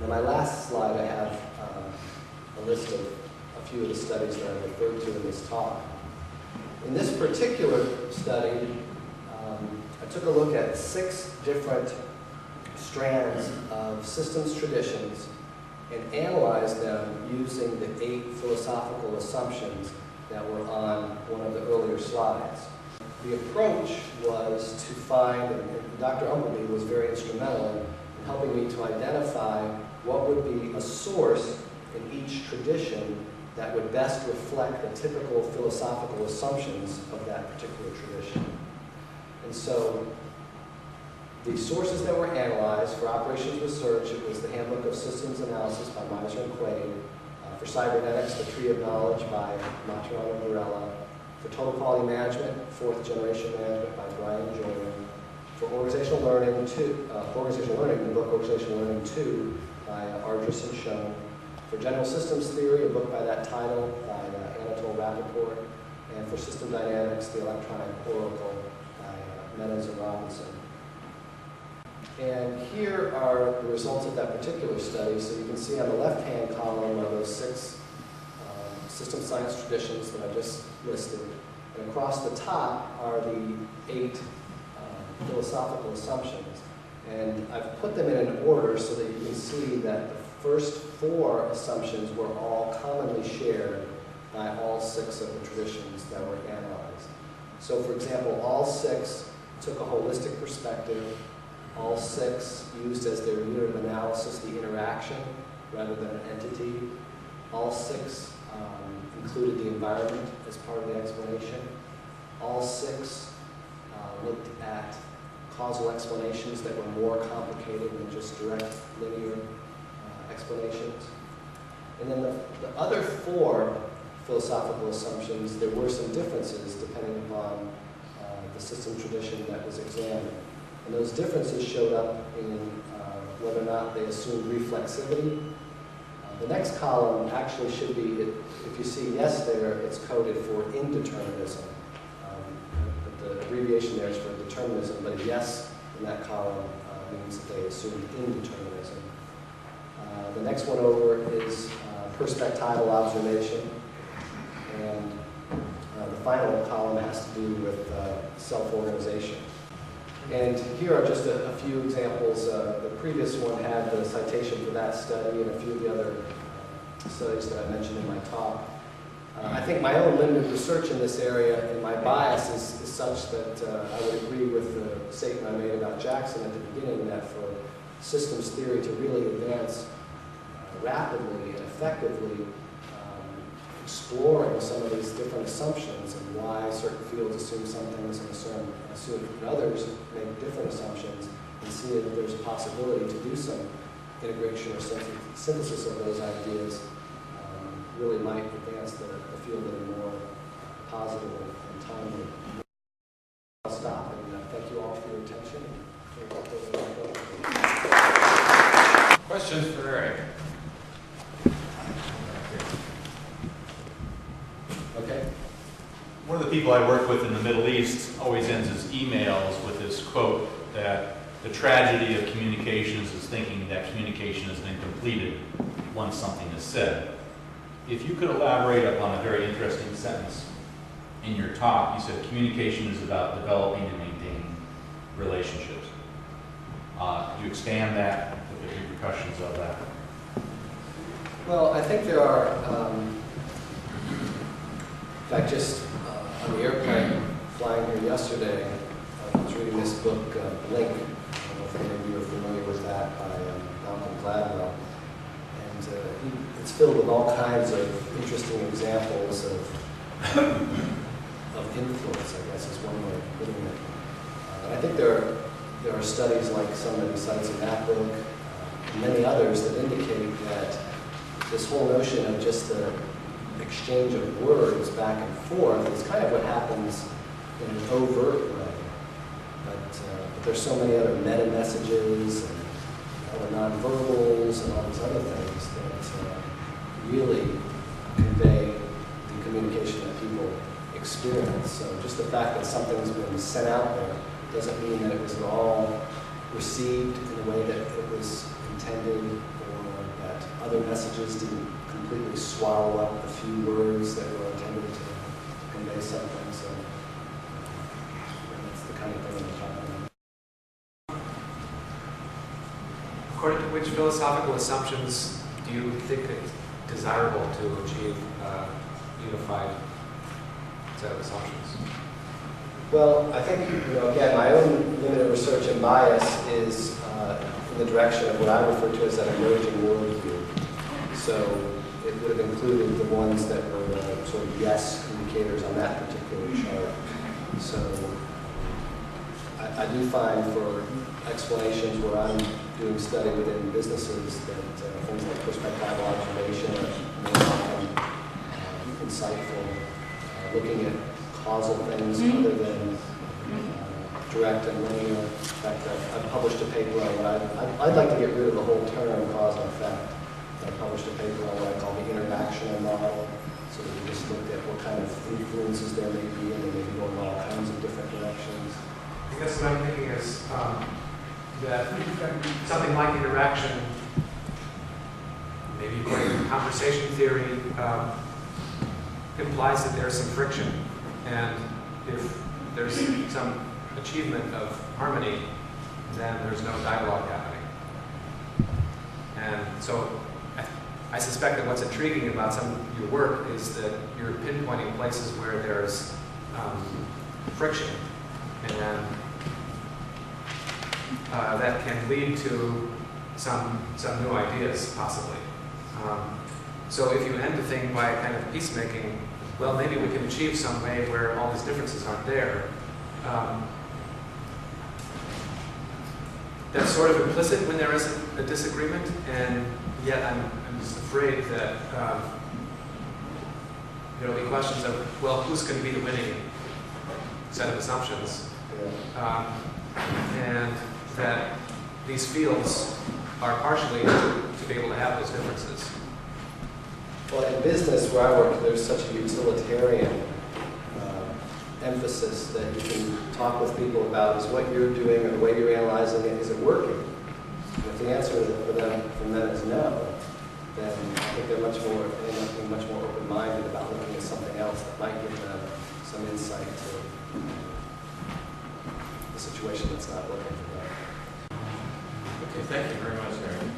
On my last slide, I have a list of a few of the studies that I referred to in this talk. In this particular study, I took a look at 6 different strands of systems traditions and analyzed them using the 8 philosophical assumptions that were on one of the earlier slides. The approach was to find, and Dr. Umpleby was very instrumental in helping me to identify what would be a source in each tradition that would best reflect the typical philosophical assumptions of that particular tradition. And so the sources that were analyzed for operations research, it was the Handbook of Systems Analysis by Miser and Quaid, for cybernetics, the Tree of Knowledge by Maturan and Varela, for total quality management, 4th generation management by Brian Joyner, for organizational learning, the book Organizational Learning 2 by Ardress and Schoen, for general systems theory, a book by that title by Anatole Rappaport, and for system dynamics, the electronic oracle by Meadows and Robinson. And here are the results of that particular study. So you can see on the left-hand column are those 6 system science traditions that I just listed. And across the top are the 8 philosophical assumptions. And I've put them in an order so that you can see that the first 4 assumptions were all commonly shared by all 6 of the traditions that were analyzed. So for example, all 6 took a holistic perspective. All 6 used as their unit of analysis the interaction rather than an entity. All 6 included the environment as part of the explanation. All 6 looked at causal explanations that were more complicated than just direct linear explanations. And then the other 4 philosophical assumptions, there were some differences depending upon the system tradition that was examined. And those differences showed up in whether or not they assumed reflexivity. The next column actually should be, if you see yes there, it's coded for indeterminism. But the abbreviation there is for determinism, but a yes in that column means that they assumed indeterminism. The next one over is perspectival observation. And the final column has to do with self-organization. And here are just a few examples. The previous one had the citation for that study and a few of the other studies that I mentioned in my talk. I think my own limited research in this area and my bias is such that I would agree with the statement I made about Jackson at the beginning, that for systems theory to really advance rapidly and effectively, exploring some of these different assumptions and why certain fields assume some things and assume others make different assumptions, and see if there's a possibility to do some integration or synthesis of those ideas, really might advance the field in a more positive and timely. I'll stop, and thank you all for your attention. Questions for Eric? Okay. One of the people I work with in the Middle East always ends his emails with this quote that the tragedy of communications is thinking that communication has been completed once something is said. If you could elaborate upon a very interesting sentence in your talk, you said communication is about developing and maintaining relationships. Could you expand that, with the repercussions of that? Well, I think there are, in fact, just on the airplane flying here yesterday, I was reading this book, Blink. I don't know if any of you are familiar with that, by Malcolm Gladwell. And it's filled with all kinds of interesting examples of influence, I guess is one way of putting it. And I think there are studies like some that he cites in that book, and many others that indicate that this whole notion of just the exchange of words back and forth is kind of what happens in an overt way. But there's so many other meta messages and other nonverbals and all these other things that really convey the communication that people experience. So just the fact that something's been sent out there doesn't mean that it was at all received in the way that it was intended or other messages didn't completely swallow up the few words that were intended to convey something. So that's the kind of thing I'm talking about. According to which philosophical assumptions do you think it's desirable to achieve a unified set of assumptions? Well, I think, again, my own limited research and bias is in the direction of what I refer to as an emerging worldview. So it would have included the ones that were the sort of yes indicators on that particular chart. So I do find for explanations where I'm doing study within businesses that things like perspectival observation are more often insightful, looking at causal things other than direct and linear. In fact, I've published a paper on what I'd like to get rid of the whole term cause and effect. I published a paper on what I call the interactional model. So we just looked at what kind of influences there may be, and they may go in all kinds of different directions. I guess what I'm thinking is that something like interaction, maybe according to conversation theory, implies that there's some friction. And if there's some achievement of harmony, then there's no dialogue happening. And so I suspect that what's intriguing about some of your work is that you're pinpointing places where there's friction, and that can lead to some new ideas, possibly. So if you end the thing by kind of peacemaking, well, maybe we can achieve some way where all these differences aren't there. That's sort of implicit when there is a disagreement, and yet I'm just afraid that there will be questions of, well, who's going to be the winning set of assumptions? And that these fields are partially to be able to have those differences. Well, in business where I work, there's such a utilitarian emphasis that you can talk with people about is what you're doing or the way you're analyzing it, is it working? And if the answer from them is no, then I think they're much more open-minded about looking at something else that might give them some insight to the situation that's not working for them. Okay, thank you very much, Harry.